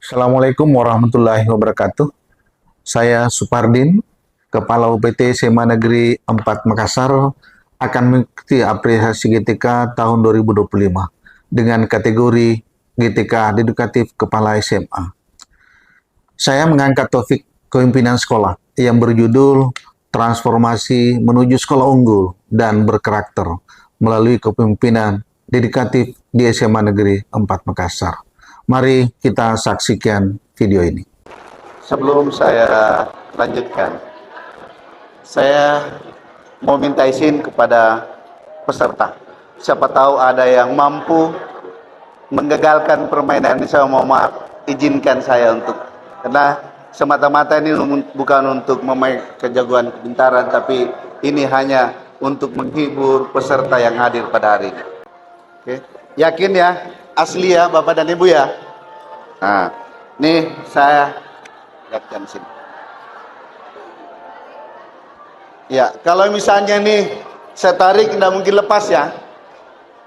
Assalamualaikum warahmatullahi wabarakatuh. Saya Supardin, Kepala UPT SMA Negeri 4 Makassar, akan mengikuti apresiasi GTK tahun 2025 dengan kategori GTK Dedikatif Kepala SMA. Saya mengangkat topik kepemimpinan sekolah yang berjudul Transformasi Menuju Sekolah Unggul dan Berkarakter melalui kepemimpinan dedikatif di SMA Negeri 4 Makassar. Mari kita saksikan video ini. Sebelum saya lanjutkan, saya mau minta izin kepada peserta. Siapa tahu ada yang mampu menggagalkan permainan ini, saya mau maaf, izinkan saya karena semata-mata ini bukan untuk memakai kejagoan kepintaran, tapi ini hanya untuk menghibur peserta yang hadir pada hari ini. Oke, yakin ya? Asli ya Bapak dan Ibu ya. Nah, ini saya lihatkan sini. Ya, kalau misalnya nih saya tarik tidak mungkin lepas ya.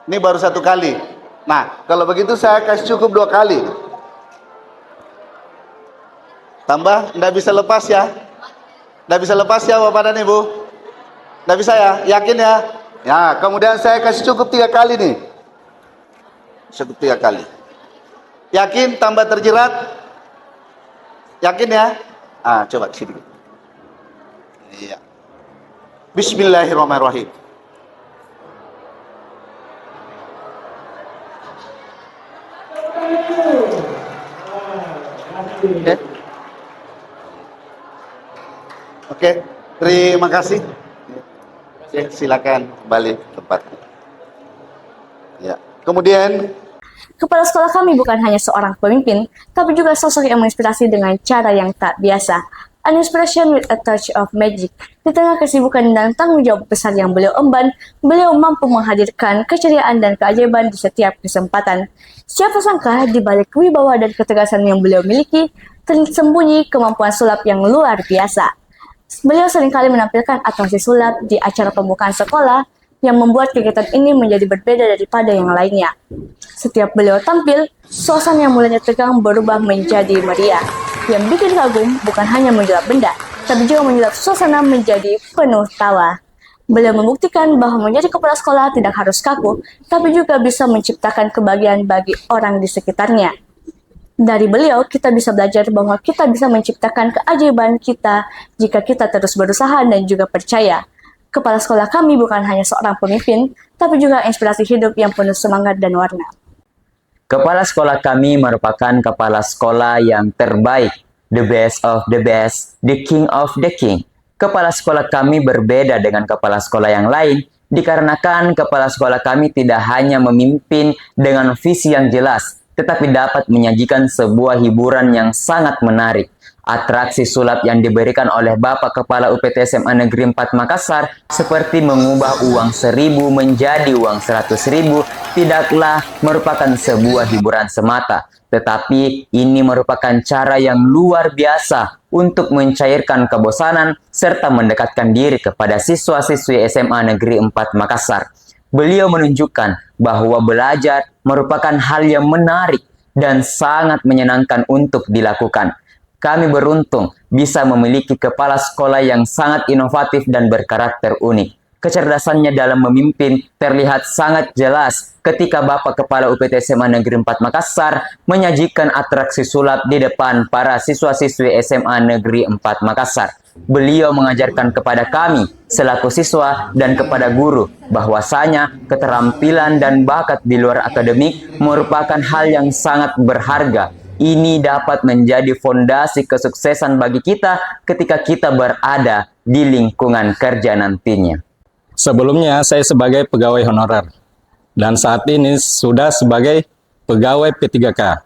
Ini baru satu kali. Nah, kalau begitu saya kasih cukup 2 kali. Tambah, tidak bisa lepas ya. Tidak bisa lepas ya Bapak dan Ibu. Tidak bisa ya, yakin ya. Ya, kemudian saya kasih cukup 3 kali nih. Cukup 3 kali. Yakin tambah terjerat? Yakin ya? Coba sini. Iya. Bismillahirrahmanirrahim. Oke, terima kasih. Oke, silakan kembali ke tempat. Ya. Kemudian kepala sekolah kami bukan hanya seorang pemimpin, tapi juga sosok yang menginspirasi dengan cara yang tak biasa. An inspiration with a touch of magic. Di tengah kesibukan dan tanggung jawab besar yang beliau emban, beliau mampu menghadirkan keceriaan dan keajaiban di setiap kesempatan. Siapa sangka di balik wibawa dan ketegasan yang beliau miliki, tersembunyi kemampuan sulap yang luar biasa. Beliau seringkali menampilkan atraksi sulap di acara pembukaan sekolah, yang membuat kegiatan ini menjadi berbeda daripada yang lainnya. Setiap beliau tampil, suasana yang mulanya tegang berubah menjadi meriah. Yang bikin kagum bukan hanya menyulap benda, tapi juga menyulap suasana menjadi penuh tawa. Beliau membuktikan bahwa menjadi kepala sekolah tidak harus kaku, tapi juga bisa menciptakan kebahagiaan bagi orang di sekitarnya. Dari beliau, kita bisa belajar bahwa kita bisa menciptakan keajaiban kita jika kita terus berusaha dan juga percaya. Kepala sekolah kami bukan hanya seorang pemimpin, tapi juga inspirasi hidup yang penuh semangat dan warna. Kepala sekolah kami merupakan kepala sekolah yang terbaik, the best of the best, the king of the king. Kepala sekolah kami berbeda dengan kepala sekolah yang lain, dikarenakan kepala sekolah kami tidak hanya memimpin dengan visi yang jelas, tetapi dapat menyajikan sebuah hiburan yang sangat menarik. Atraksi sulap yang diberikan oleh Bapak Kepala UPT SMA Negeri 4 Makassar seperti mengubah uang 1.000 menjadi uang 100.000 tidaklah merupakan sebuah hiburan semata, tetapi ini merupakan cara yang luar biasa untuk mencairkan kebosanan serta mendekatkan diri kepada siswa-siswi SMA Negeri 4 Makassar. Beliau menunjukkan bahwa belajar merupakan hal yang menarik dan sangat menyenangkan untuk dilakukan. Kami beruntung bisa memiliki kepala sekolah yang sangat inovatif dan berkarakter unik. Kecerdasannya dalam memimpin terlihat sangat jelas ketika Bapak Kepala UPT SMA Negeri 4 Makassar menyajikan atraksi sulap di depan para siswa-siswi SMA Negeri 4 Makassar. Beliau mengajarkan kepada kami selaku siswa dan kepada guru bahwasanya keterampilan dan bakat di luar akademik merupakan hal yang sangat berharga. Ini dapat menjadi fondasi kesuksesan bagi kita ketika kita berada di lingkungan kerja nantinya. Sebelumnya saya sebagai pegawai honorer dan saat ini sudah sebagai pegawai P3K.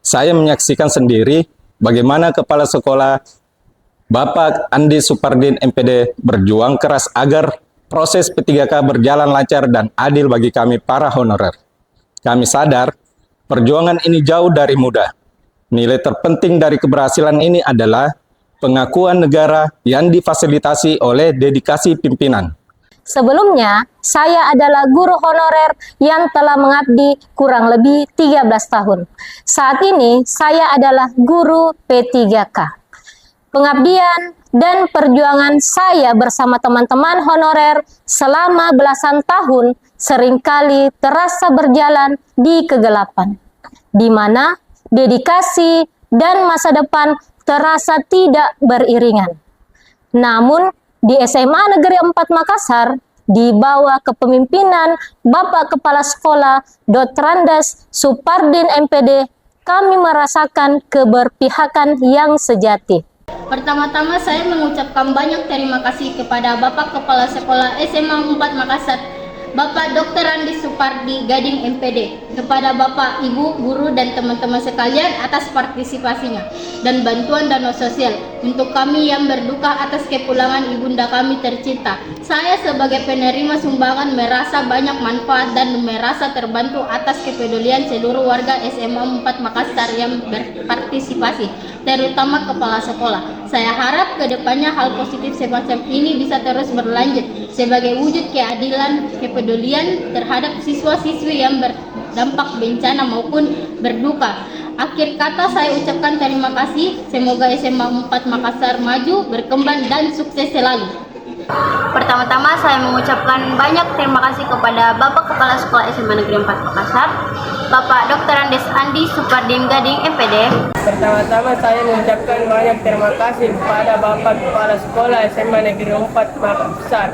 Saya menyaksikan sendiri bagaimana kepala sekolah Bapak Andi Supardin MPD berjuang keras agar proses P3K berjalan lancar dan adil bagi kami para honorer. Kami sadar perjuangan ini jauh dari mudah. Nilai terpenting dari keberhasilan ini adalah pengakuan negara yang difasilitasi oleh dedikasi pimpinan. Sebelumnya, saya adalah guru honorer yang telah mengabdi kurang lebih 13 tahun. Saat ini, saya adalah guru P3K. Pengabdian dan perjuangan saya bersama teman-teman honorer selama belasan tahun seringkali terasa berjalan di kegelapan, di mana dedikasi dan masa depan terasa tidak beriringan. Namun, di SMA Negeri 4 Makassar, di bawah kepemimpinan Bapak Kepala Sekolah Dr. Randes Supardin MPD, kami merasakan keberpihakan yang sejati. Pertama-tama saya mengucapkan banyak terima kasih kepada Bapak Kepala Sekolah SMA 4 Makassar, Bapak Dr. Randes Supardi Gading MPD, kepada Bapak, Ibu, Guru, dan teman-teman sekalian atas partisipasinya dan bantuan dana sosial untuk kami yang berduka atas kepulangan ibunda kami tercinta. Saya sebagai penerima sumbangan merasa banyak manfaat dan merasa terbantu atas kepedulian seluruh warga SMA 4 Makassar yang berpartisipasi, terutama kepala sekolah. Saya harap kedepannya hal positif semacam ini bisa terus berlanjut sebagai wujud keadilan, kepedulian terhadap siswa-siswi yang berdampak bencana maupun berduka. Akhir kata saya ucapkan terima kasih. Semoga SMA 4 Makassar maju, berkembang, dan sukses selalu. Pertama-tama saya mengucapkan banyak terima kasih kepada Bapak Kepala Sekolah SMA Negeri 4 Makassar, Bapak Dr. Randes Andi Supardin Gading MPD. Pertama-tama saya mengucapkan banyak terima kasih kepada Bapak Kepala Sekolah SMA Negeri 4 Makassar,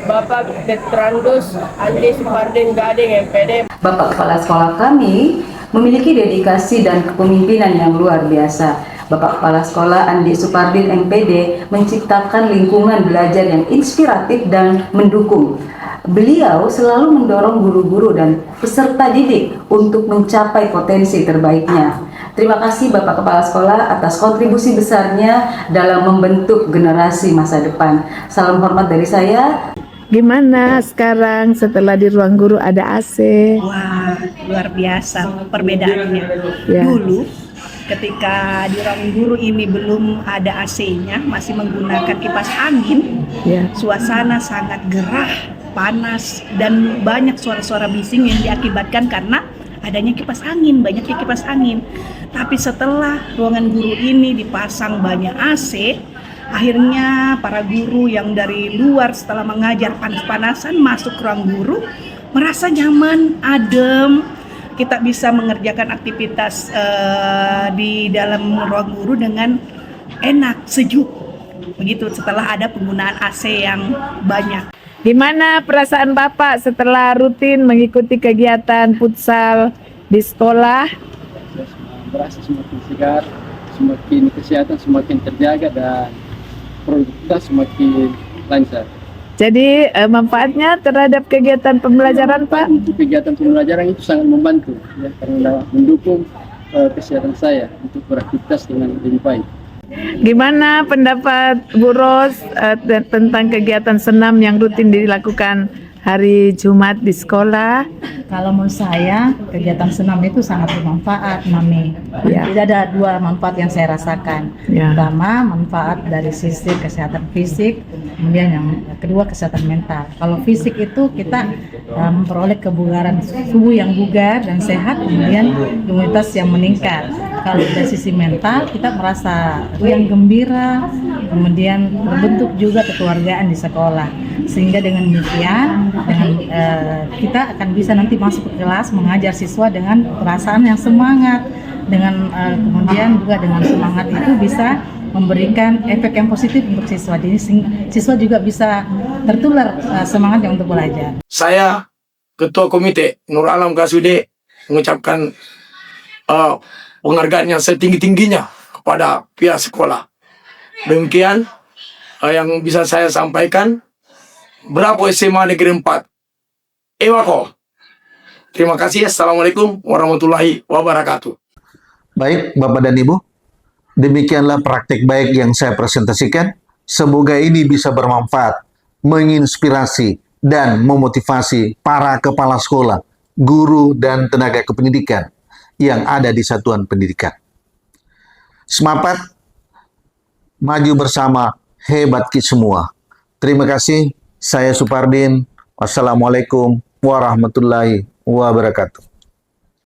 Bapak Dr. Randes Andi Supardin Gading MPD. Bapak Kepala Sekolah kami memiliki dedikasi dan kepemimpinan yang luar biasa. Bapak Kepala Sekolah Andi Supardin MPD menciptakan lingkungan belajar yang inspiratif dan mendukung. Beliau selalu mendorong guru-guru dan peserta didik untuk mencapai potensi terbaiknya. Terima kasih Bapak Kepala Sekolah atas kontribusi besarnya dalam membentuk generasi masa depan. Salam hormat dari saya. Gimana sekarang setelah di ruang guru ada AC? Wah, luar biasa perbedaannya. Ya. Dulu ketika di ruang guru ini belum ada AC-nya, masih menggunakan kipas angin, Ya. suasana sangat gerah, panas, dan banyak suara-suara bising yang diakibatkan karena adanya kipas angin, banyaknya kipas angin. Tapi setelah ruangan guru ini dipasang banyak AC, akhirnya para guru yang dari luar setelah mengajar panas-panasan masuk ke ruang guru merasa nyaman, adem. Kita bisa mengerjakan aktivitas di dalam ruang guru dengan enak, sejuk. Begitu setelah ada penggunaan AC yang banyak. Gimana perasaan Bapak setelah rutin mengikuti kegiatan futsal di sekolah? Merasa semakin segar, semakin kesehatan semakin terjaga, dan produktivitas semakin lancar. Jadi manfaatnya terhadap kegiatan pembelajaran Pak? Untuk kegiatan pembelajaran itu sangat membantu, ya, karena mendukung kesehatan saya untuk beraktivitas dengan lebih baik. Gimana pendapat Bu Ros tentang kegiatan senam yang rutin dilakukan hari Jumat di sekolah? Kalau menurut saya kegiatan senam itu sangat bermanfaat, Mami. Ya. Tidak ada dua manfaat yang saya rasakan. Ya. Pertama, manfaat dari sisi kesehatan fisik, kemudian yang kedua kesehatan mental. Kalau fisik itu kita memperoleh kebugaran tubuh yang bugar dan sehat, kemudian imunitas yang meningkat. Kalau dari sisi mental kita merasa yang gembira, kemudian terbentuk juga kekeluargaan di sekolah. Sehingga dengan demikian, kita akan bisa nanti masuk ke kelas mengajar siswa dengan perasaan yang semangat, dengan kemudian juga dengan semangat itu bisa memberikan efek yang positif untuk siswa. Jadi siswa juga bisa tertular semangatnya untuk belajar. Saya Ketua Komite Nur Alam Kasude mengucapkan penghargaan yang setinggi-tingginya kepada pihak sekolah. Demikian yang bisa saya sampaikan. Bravo SMA Negeri 4 Ewako. Terima kasih. Assalamualaikum warahmatullahi wabarakatuh. Baik, Bapak dan Ibu, demikianlah praktik baik yang saya presentasikan. Semoga ini bisa bermanfaat, menginspirasi, dan memotivasi para kepala sekolah, guru, dan tenaga kependidikan yang ada di satuan pendidikan. Semangat, maju bersama, hebat kita semua. Terima kasih. Saya Supardin. Wassalamualaikum warahmatullahi wabarakatuh.